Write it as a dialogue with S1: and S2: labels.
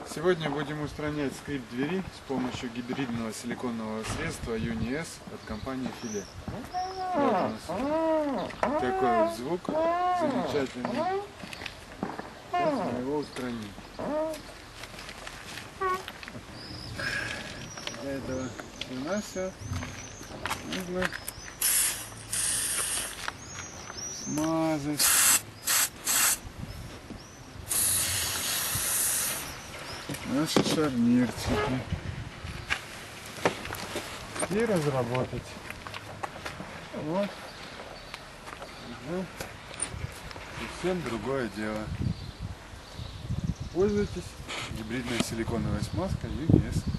S1: Сегодня будем устранять скрип двери с помощью гибридного силиконового средства UniS от компании Филе. Вот у нас такой вот звук замечательный. Сейчас мы его устраним. Для этого все нужно смазать наши шарнирчики и разработать. Вот уже совсем другое дело. Пользуйтесь гибридной силиконовой смазкой UniS.